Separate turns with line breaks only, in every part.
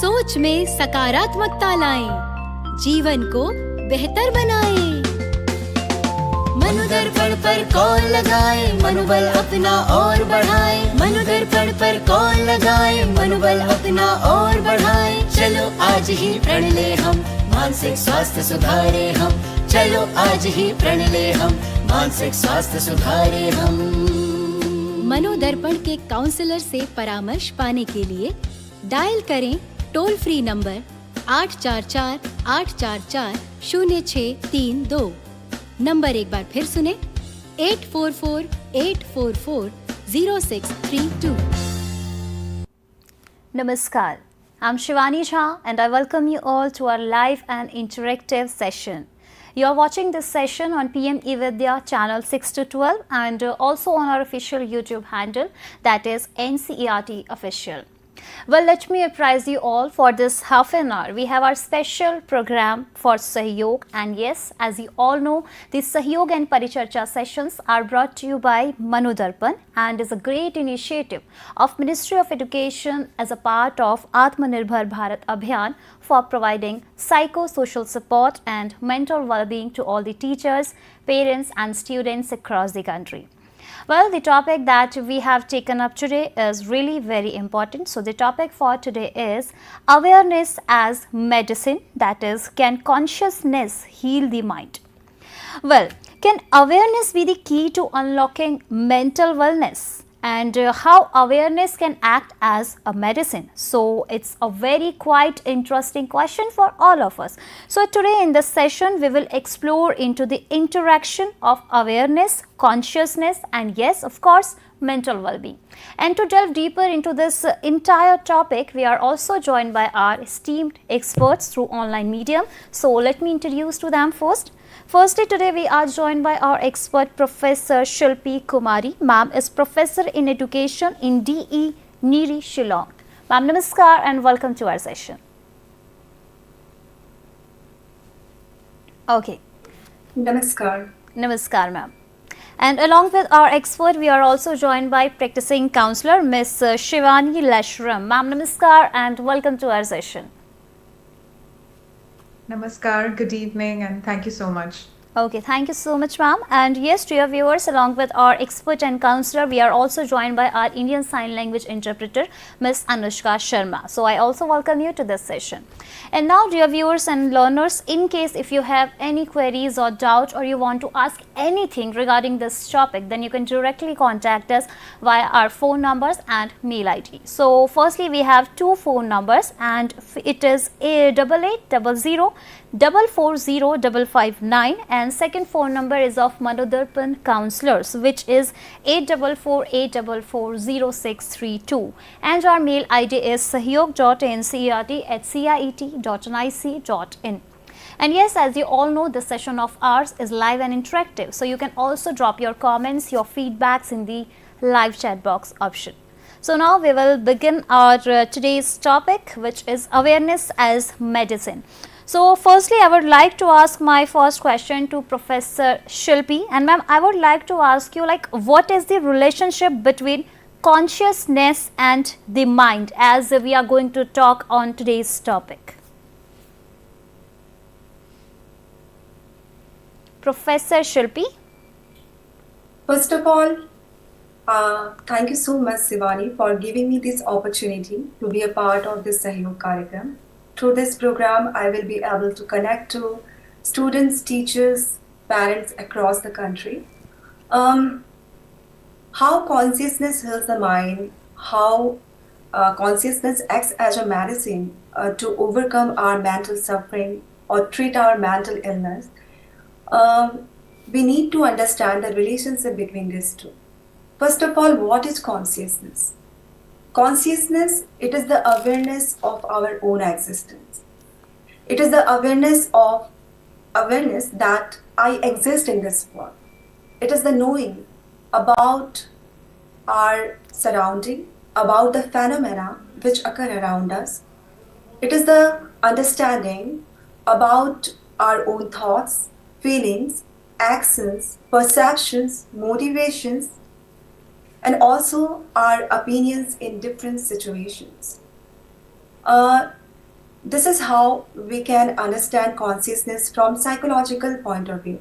सोच में सकारात्मकता लाएं, जीवन को बेहतर बनाएं। मनोदर्पण पर कॉल लगाएं, मनोबल अपना और बढ़ाएं। मनोदर्पण पर कॉल लगाएं, मनोबल अपना और बढ़ाएं। चलो आज ही प्रण ले हम, मानसिक स्वास्थ्य सुधारे हम। चलो आज ही प्रण ले हम, मानसिक स्वास्थ्य सुधारे हम। मनोदर्पण के काउंसलर से परामर्श पाने के लिए डायल करें टोल फ्री नंबर 844-844-0632। नंबर एक बार फिर सुने 844-844-0632।
Namaskar, I'm Shivani and I welcome you all to our live and interactive session. You are watching this session on PM eVidya channel 6 to 12 and also on our official YouTube handle, that is NCERT official. Well, let me apprise you all for this half an hour. We have our special program for Sahyog, and yes, as you all know, the Sahyog and Paricharcha sessions are brought to you by Manodarpan and is a great initiative of Ministry of Education as a part of Atmanirbhar Bharat Abhiyan for providing psychosocial support and mental well-being to all the teachers, parents and students across the country. Well, the topic that we have taken up today is really very important. So, the topic for today is awareness as medicine, that is, can consciousness heal the mind? Well, can awareness be the key to unlocking mental wellness? And how awareness can act as a medicine? So, it's a very quite interesting question for all of us. So, today in this session, we will explore into the interaction of awareness, consciousness and yes, of course, mental well-being. And to delve deeper into this entire topic, we are also joined by our esteemed experts through online medium. So, let me introduce to them first. Firstly, today we are joined by our expert Professor Shilpi Kumari. Ma'am is Professor in Education in DE NERIE Shillong. Ma'am, namaskar and welcome to our session. Okay.
Namaskar.
Namaskar, ma'am. And along with our expert, we are also joined by practicing counsellor Miss Shivani Laishram. Ma'am, namaskar and welcome to our session.
Namaskar, good evening and thank you so much.
Okay, thank you so much, ma'am. And yes, to your viewers, along with our expert and counsellor, we are also joined by our Indian Sign Language interpreter, Miss Anushka Sharma. So, I also welcome you to this session. And now, dear viewers and learners, in case if you have any queries or doubt or you want to ask anything regarding this topic, then you can directly contact us via our phone numbers and mail ID. So, firstly, we have two phone numbers and it is 8800-440-559 and second phone number is of Manodarpan Counsellors, which is 844-844-0632 and our mail ID is sahyog.ncert@ciet.nic.in. And yes, as you all know, this session of ours is live and interactive. So, you can also drop your comments, your feedbacks in the live chat box option. So, now we will begin our today's topic, which is awareness as medicine. So, firstly, I would like to ask my first question to Professor Shilpi, and ma'am, I would like to ask you, like, what is the relationship between consciousness and the mind, as we are going to talk on today's topic? Professor Shilpi.
First of all, thank you so much, Shivani, for giving me this opportunity to be a part of this Sahyog Karyagram. Through this program, I will be able to connect to students, teachers, parents across the country. How consciousness heals the mind, how consciousness acts as a medicine to overcome our mental suffering or treat our mental illness. We need to understand the relationship between these two. First of all, what is consciousness? Consciousness, it is the awareness of our own existence. It is the awareness that I exist in this world. It is the knowing about our surrounding, about the phenomena which occur around us. It is the understanding about our own thoughts, feelings, actions, perceptions, motivations, and also our opinions in different situations. This is how we can understand consciousness from psychological point of view.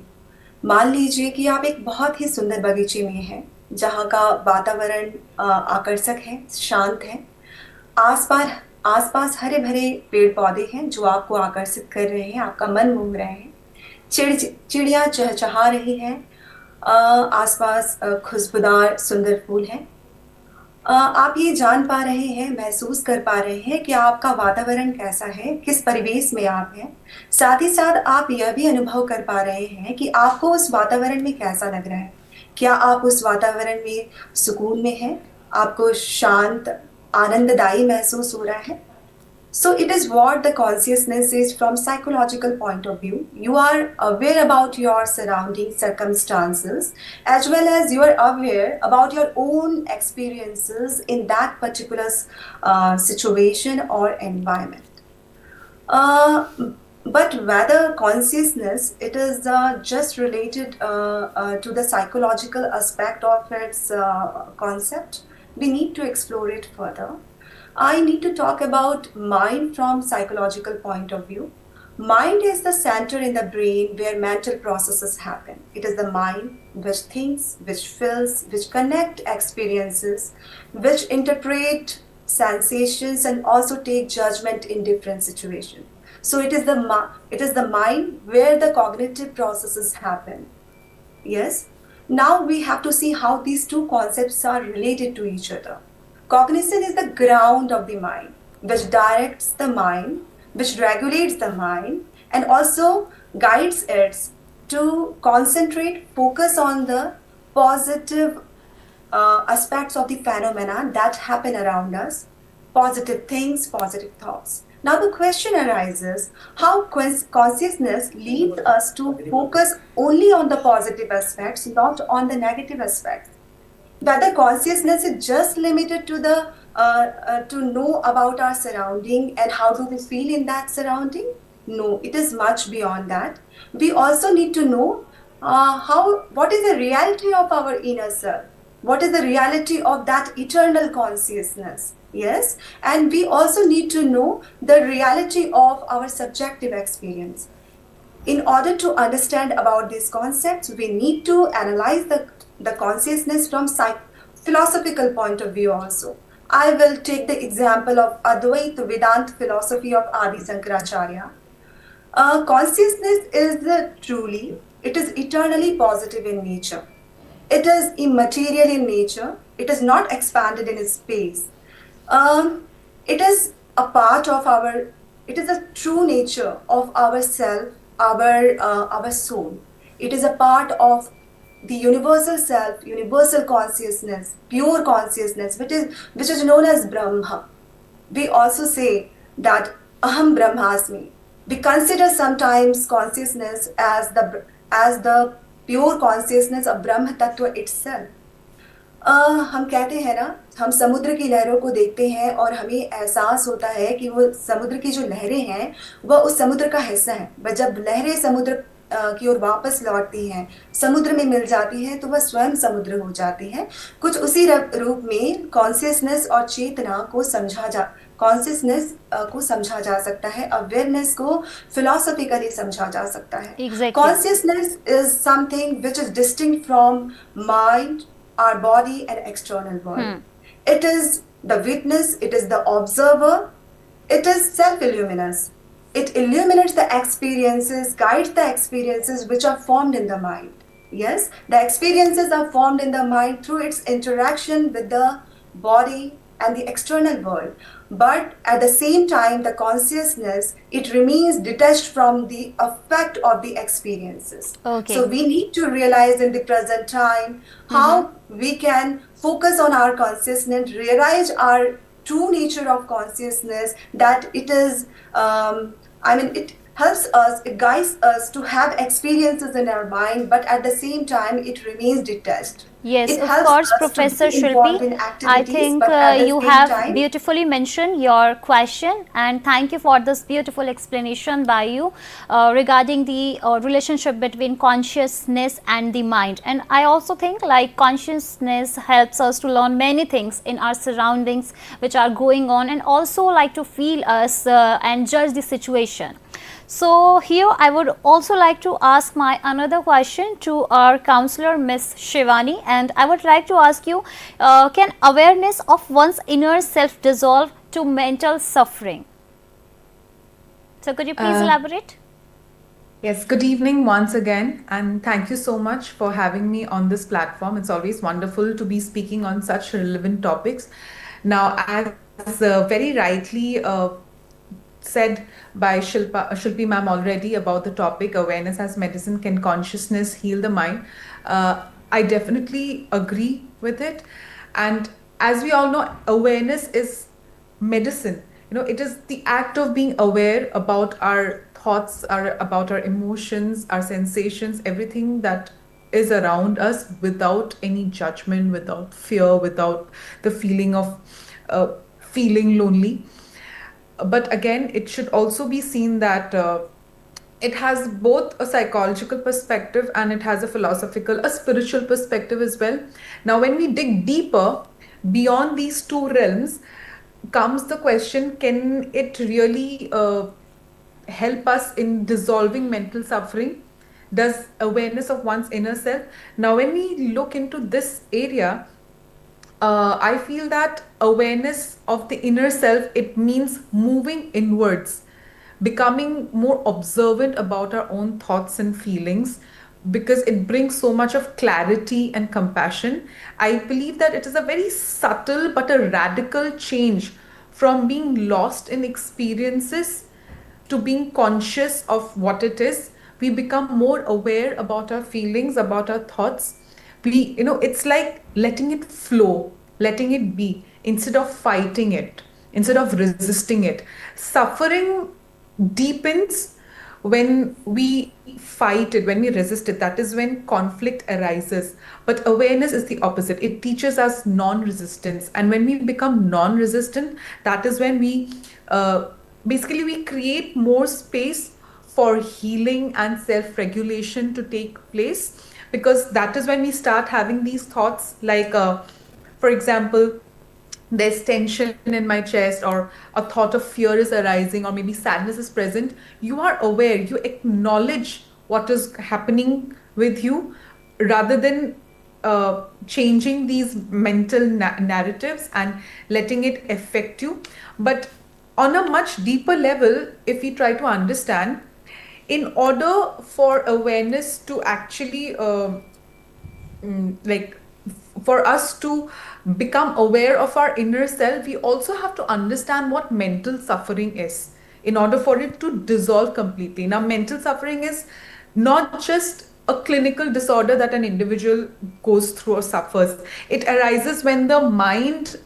मान लीजिए कि आप एक बहुत ही सुंदर बगीचे में हैं, जहाँ का वातावरण आकर्षक है, शांत है, आसपास आसपास हरे भरे पेड़ पौधे हैं जो आपको आकर्षित कर रहे हैं, आपका मन मोह रहे हैं, चिड़िया चहचहा रही हैं, आसपास खुशबूदार सुंदर फूल हैं। आप ये जान पा रहे हैं, महसूस कर पा रहे हैं कि आपका वातावरण कैसा है, किस परिवेश में आप हैं। साथ ही साथ आप यह भी अनुभव कर पा रहे हैं कि आपको उस वातावरण में कैसा लग रहा है। क्या आप उस वातावरण में सुकून में हैं? आपको शांत, आनंददायी महसूस हो रहा है? So it is what the consciousness is from psychological point of view. You are aware about your surrounding circumstances as well as you are aware about your own experiences in that particular situation or environment. But whether consciousness, it is just related to the psychological aspect of its concept. We need to explore it further. I need to talk about mind from psychological point of view. Mind is the center in the brain where mental processes happen. It is the mind which thinks, which feels, which connect experiences, which interpret sensations and also take judgment in different situations. So it is the mind where the cognitive processes happen. Yes. Now we have to see how these two concepts are related to each other. Cognition is the ground of the mind, which directs the mind, which regulates the mind, and also guides it to concentrate, focus on the positive aspects of the phenomena that happen around us, positive things, positive thoughts. Now the question arises, how consciousness leads us to focus only on the positive aspects, not on the negative aspects. Whether consciousness is just limited to the to know about our surrounding and how do we feel in that surrounding? No, it is much beyond that. We also need to know what is the reality of our inner self. What is the reality of that eternal consciousness? Yes, and we also need to know the reality of our subjective experience. In order to understand about these concepts, we need to analyze the consciousness from philosophical point of view also. I will take the example of Advaita Vedanta philosophy of Adi Shankaracharya. Consciousness is it is eternally positive in nature. It is immaterial in nature. It is not expanded in space. It is a part of it is a true nature of our self, our soul. It is a part of the universal self, universal consciousness, pure consciousness, which is known as Brahma. We also say that Aham Brahmasmi. We consider sometimes consciousness as the pure consciousness of Brahma Tattva itself. हम कहते हैं ना, हम समुद्र की लहरों को देखते हैं और हमें एहसास होता है कि वो समुद्र की जो लहरें हैं वह उस समुद्र का हिस्सा है। पर जब लहरें समुद्र की ओर वापस लौटती हैं, समुद्र में मिल जाती हैं, तो वह स्वयं समुद्र हो जाती है। कुछ उसी रूप में कॉन्शियसनेस और चेतना को समझा जा सकता है, अवेयरनेस को फिलोसॉफिकली समझा जा सकता है। Consciousness is something which is distinct from mind, our body and external world. It is the witness, it is the observer, it is self-illuminous. It illuminates the experiences, guides the experiences which are formed in the mind. Yes, the experiences are formed in the mind through its interaction with the body and the external world. But at the same time, the consciousness, it remains detached from the effect of the experiences.
Okay.
So we need to realize in the present time how we can focus on our consciousness, realize our true nature of consciousness, that it is, helps us, it guides us to have experiences in our mind, but at the same time, it remains detached.
Yes,
It
of
helps
course,
us to
Professor
be involved
Shilpi.
in
I
activities,
think
but at the
you
same
have
time,
beautifully mentioned your question, and thank you for this beautiful explanation by you regarding the relationship between consciousness and the mind. And I also think like consciousness helps us to learn many things in our surroundings which are going on, and also like to feel us and judge the situation. So here I would also like to ask my another question to our counselor Miss Shivani, and I would like to ask you, can awareness of one's inner self dissolve to mental suffering? So could you please elaborate?
Yes, good evening once again, and thank you so much for having me on this platform. It's always wonderful to be speaking on such relevant topics. Now, as very rightly said by Shilpi ma'am already about the topic awareness as medicine, can consciousness heal the mind? I definitely agree with it. And as we all know, awareness is medicine. It is the act of being aware about our thoughts, about our emotions, our sensations, everything that is around us without any judgment, without fear, without the feeling of feeling lonely. But again, it should also be seen that it has both a psychological perspective and it has a philosophical, a spiritual perspective as well. Now, when we dig deeper beyond these two realms, comes the question, can it really help us in dissolving mental suffering? Does awareness of one's inner self? Now, when we look into this area, I feel that awareness of the inner self, it means moving inwards, becoming more observant about our own thoughts and feelings, because it brings so much of clarity and compassion. I believe that it is a very subtle but a radical change from being lost in experiences to being conscious of what it is. We become more aware about our feelings, about our thoughts. It's like letting it flow, letting it be, instead of fighting it, instead of resisting it. Suffering deepens when we fight it, when we resist it. That is when conflict arises. But awareness is the opposite. It teaches us non-resistance. And when we become non-resistant, that is when basically we create more space for healing and self-regulation to take place, because that is when we start having these thoughts like, for example, there's tension in my chest, or a thought of fear is arising, or maybe sadness is present. You are aware, you acknowledge what is happening with you, rather than changing these mental narratives and letting it affect you. But on a much deeper level, if we try to understand, in order for awareness to actually like for us to become aware of our inner self, we also have to understand what mental suffering is in order for it to dissolve completely. Now, mental suffering is not just a clinical disorder that an individual goes through or suffers. It arises when the mind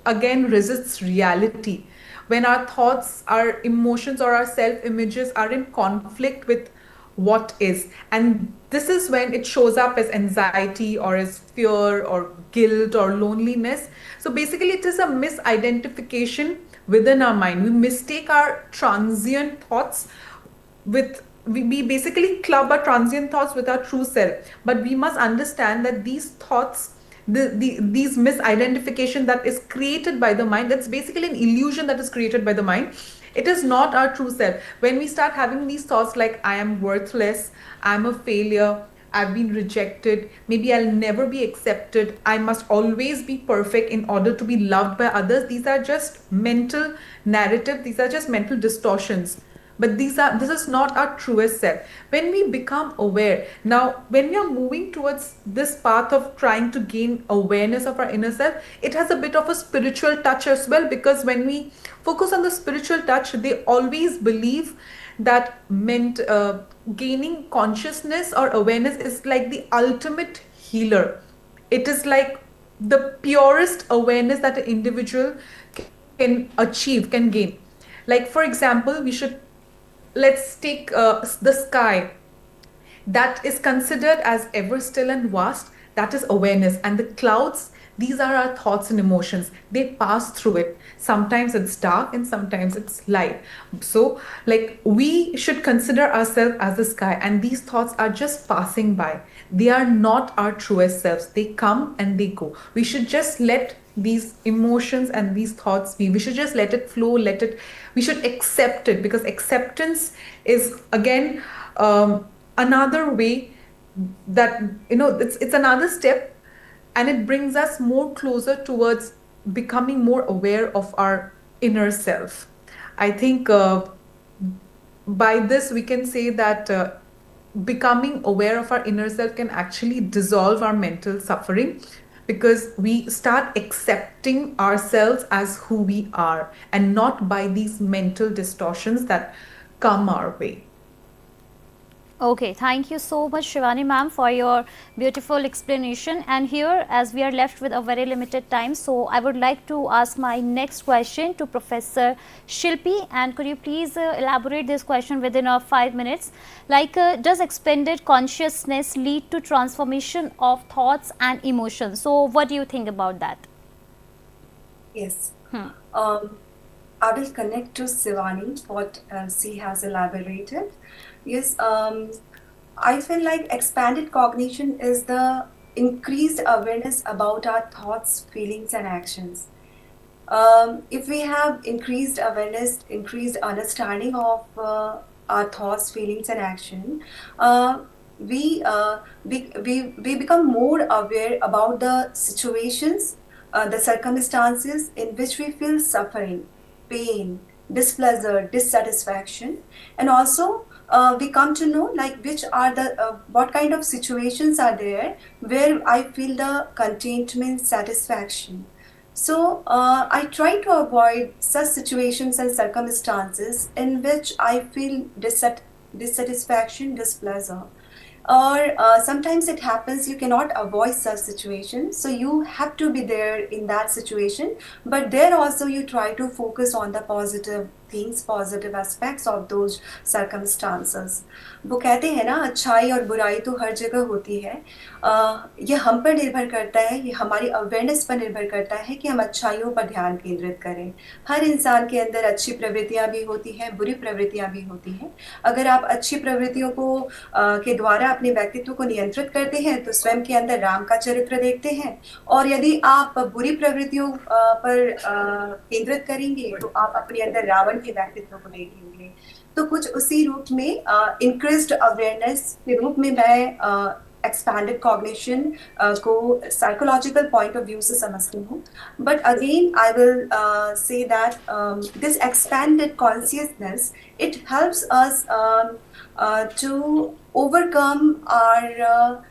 again resists reality, when our thoughts, our emotions, or our self images are in conflict with what is. And this is when it shows up as anxiety, or as fear, or guilt, or loneliness. So basically, it is a misidentification within our mind. We mistake our transient thoughts with, we basically club our transient thoughts with our true self. But we must understand that these thoughts, these misidentification that is created by the mind, that's basically an illusion that is created by the mind. It is not our true self. When we start having these thoughts like, I am worthless, I'm a failure, I've been rejected, maybe I'll never be accepted, I must always be perfect in order to be loved by others, these are just mental narrative, these are just mental distortions. But this is not our truest self. When we become aware, now when we are moving towards this path of trying to gain awareness of our inner self, it has a bit of a spiritual touch as well, because when we focus on the spiritual touch, they always believe that gaining consciousness or awareness is like the ultimate healer. It is like the purest awareness that an individual can achieve, can gain. Like, for example, we should let's take the sky that is considered as ever still and vast, that is awareness. And the clouds, these are our thoughts and emotions. They pass through it. Sometimes it's dark and sometimes it's light. So, like, we should consider ourselves as the sky, and these thoughts are just passing by. They are not our truest selves. They come and they go. We should just let these emotions and these thoughts be. We should just let it flow, we should accept it, because acceptance is, again, another way that, it's another step, and it brings us more closer towards becoming more aware of our inner self. I think by this we can say that becoming aware of our inner self can actually dissolve our mental suffering, because we start accepting ourselves as who we are and not by these mental distortions that come our way.
Okay, thank you so much, Shivani ma'am, for your beautiful explanation. And here, as we are left with a very limited time, so I would like to ask my next question to Professor Shilpi. And could you please elaborate this question within 5 minutes? Like, does expanded consciousness lead to transformation of thoughts and emotions? So, what do you think about that?
Yes. I will connect to Shivani, what she has elaborated. Yes, I feel like expanded cognition is the increased awareness about our thoughts, feelings, and actions. If we have increased awareness, increased understanding of our thoughts, feelings, and action, we become more aware about the situations, the circumstances in which we feel suffering, pain, displeasure, dissatisfaction, and also we come to know like which are the what kind of situations are there where I feel the contentment, satisfaction. So I try to avoid such situations and circumstances in which I feel dissatisfaction, displeasure. Or sometimes it happens you cannot avoid such situations, so you have to be there in that situation, but there also you try to focus on the positive things, positive aspects of those circumstances. वो कहते हैं ना, अच्छाई और बुराई तो हर जगह होती है. ये हम पर निर्भर करता है, ये हमारी अवेयरनेस पर निर्भर करता है कि हम अच्छाइयों पर ध्यान केंद्रित करें. हर इंसान के अंदर अच्छी प्रवृत्तियां भी होती हैं, बुरी प्रवृत्तियां भी होती हैं. अगर आप अच्छी प्रवृत्तियों को के द्वारा अपने व्यक्तित्व को नियंत्रित करते हैं तो स्वयं के अंदर राम का चरित्र देखते हैं, और यदि आप बुरी प्रवृत्तियों पर केंद्रित करेंगे तो आप अपने अंदर रावण के व्यक्तित्व को देखेंगे. तो कुछ उसी रूप में इंक्रीज्ड अवेयरनेस के रूप में मैं expanded cognition को psychological point of view से समझती हूँ. But again I will say that this expanded consciousness, it helps us to overcome our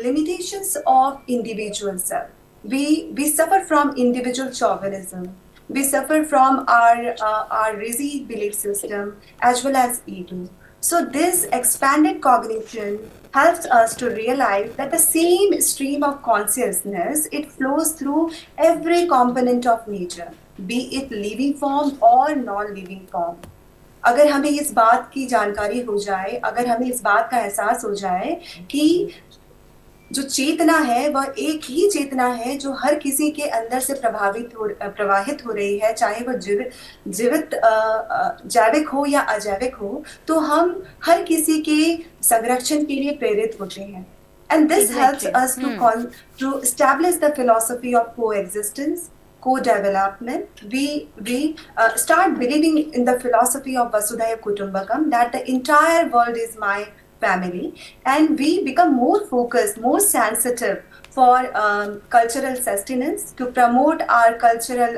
limitations of individual self. We suffer from individual chauvinism. We suffer from our rigid belief system as well as ego. So this expanded cognition helps us to realize that the same stream of consciousness, it flows through every component of nature, be it living form or non-living form. अगर हमें इस बात की जानकारी हो जाए, अगर हमें इस बात का एहसास हो जाए कि जो चेतना है वह एक ही चेतना है जो हर किसी के अंदर से प्रवाहित हो रही है, चाहे वह जीवित जैविक हो या अजैविक हो, तो हम हर किसी के संरक्षण के लिए प्रेरित होते हैं. And this helps us to establish the philosophy of coexistence, co-development. We start believing in the philosophy of Vasudhaiva Kutumbakam, that the entire world is my family, and we become more focused, more sensitive for cultural sustenance, to promote our cultural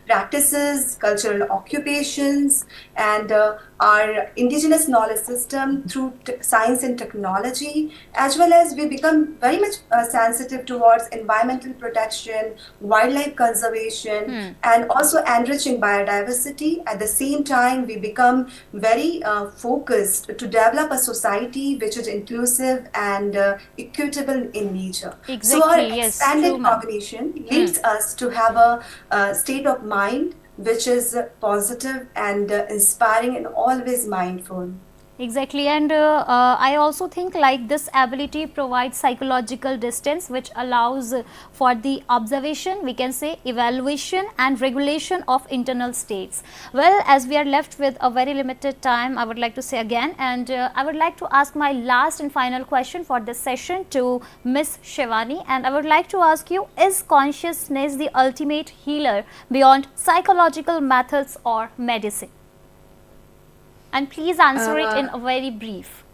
practices, cultural occupations, and our indigenous knowledge system through science and technology, as well as we become very much sensitive towards environmental protection, wildlife conservation, and also enriching biodiversity. At the same time, we become very focused to develop a society which is inclusive and equitable in nature.
Exactly,
So our
yes,
expanded
true, ma'am.
cognition leads us to have a state of mind which is positive and inspiring and always mindful.
Exactly, and I also think like this ability provides psychological distance, which allows for the observation, we can say evaluation and regulation of internal states. Well, as we are left with a very limited time, I would like to say again, and I would like to ask my last and final question for this session to Miss Shivani, and I would like to ask you, is consciousness the ultimate healer beyond psychological methods or medicine? And please answer it in a very brief.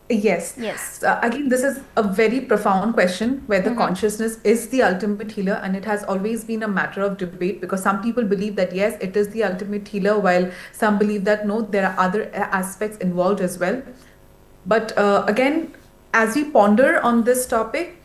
Yes.
Yes.
Again, this is a very profound question, whether consciousness is the ultimate healer, and it has always been a matter of debate, because some people believe that yes, it is the ultimate healer, while some believe that no, there are other aspects involved as well. But again, as we ponder on this topic,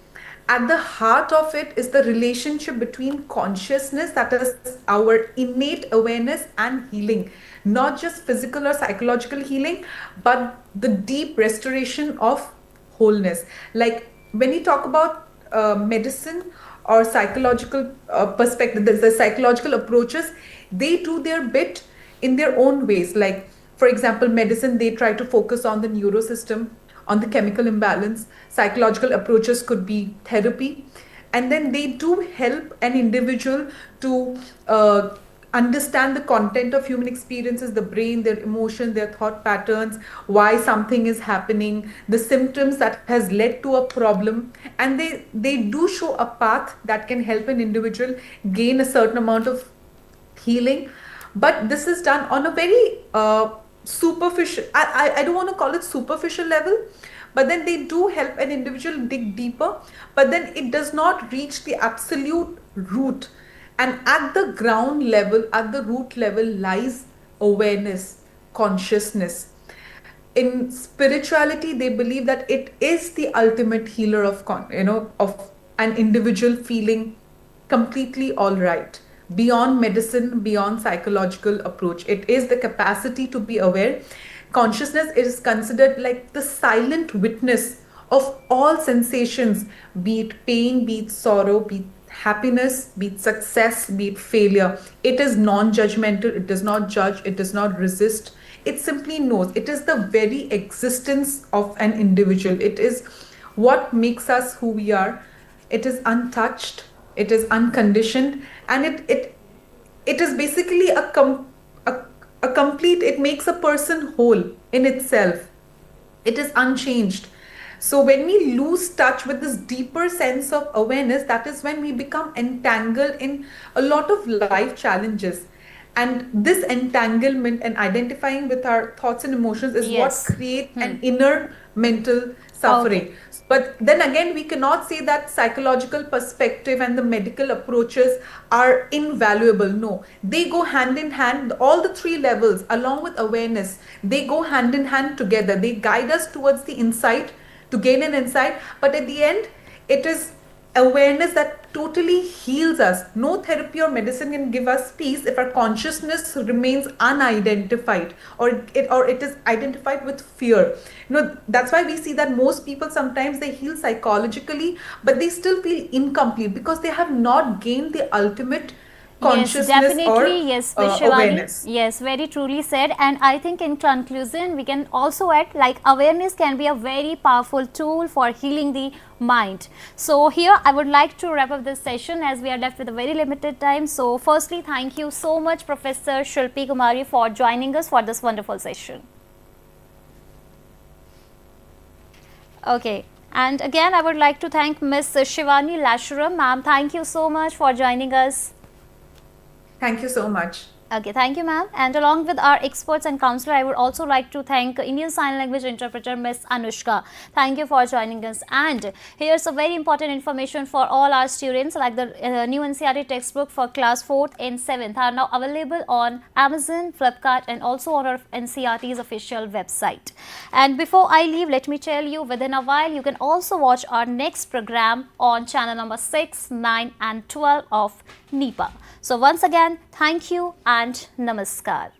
at the heart of it is the relationship between consciousness, that is our innate awareness, and healing. Not just physical or psychological healing, but the deep restoration of wholeness. Like when we talk about medicine or psychological perspective, the psychological approaches, they do their bit in their own ways. Like, for example, medicine, they try to focus on the neurosystem, on the chemical imbalance. Psychological approaches could be therapy. And then they do help an individual to understand the content of human experiences, the brain, their emotion, their thought patterns, why something is happening, the symptoms that has led to a problem. And they do show a path that can help an individual gain a certain amount of healing. But this is done on a very superficial, I don't want to call it superficial level, but then they do help an individual dig deeper, but then it does not reach the absolute root. And at the ground level, at the root level, lies awareness, consciousness. In spirituality, they believe that it is the ultimate healer of of an individual feeling completely all right, beyond medicine, beyond psychological approach. It is the capacity to be aware. Consciousness is considered like the silent witness of all sensations, be it pain, be it sorrow, be it happiness, be it success, be it failure. It is non-judgmental. It does not judge. It does not resist. It simply knows. It is the very existence of an individual. It is what makes us who we are. It is untouched. It is unconditioned, and it is basically a complete. It makes a person whole in itself. It is unchanged. So when we lose touch with this deeper sense of awareness, that is when we become entangled in a lot of life challenges. And this entanglement and identifying with our thoughts and emotions is what creates an inner mental suffering. Okay. But then again, we cannot say that psychological perspective and the medical approaches are invaluable. No, they go hand in hand. All the three levels, along with awareness, they go hand in hand together. They guide us towards the insight, to gain an insight, but at the end, it is awareness that totally heals us. No therapy or medicine can give us peace if our consciousness remains unidentified, or it is identified with fear. That's why we see that most people, sometimes they heal psychologically, but they still feel incomplete because they have not gained the ultimate consciousness.
Yes, definitely. Yes, Shivani.
Awareness.
Yes, very truly said. And I think in conclusion, we can also add like awareness can be a very powerful tool for healing the mind. So here I would like to wrap up this session as we are left with a very limited time. So firstly, thank you so much, Professor Shilpi Kumari, for joining us for this wonderful session. Okay. And again, I would like to thank Ms. Shivani Laishram. Ma'am, thank you so much for joining us.
Thank you so much.
Okay, thank you, ma'am. And along with our experts and counselor, I would also like to thank Indian Sign Language interpreter Ms. Anushka. Thank you for joining us. And here's a very important information for all our students, like the new NCERE textbook for class 4th and 7th are now available on Amazon, Flipkart, and also on our NCERT's official website. And before I leave, let me tell you, within a while, you can also watch our next program on channel number 6, 9, and 12 of NEPA. So once again, thank you and namaskar.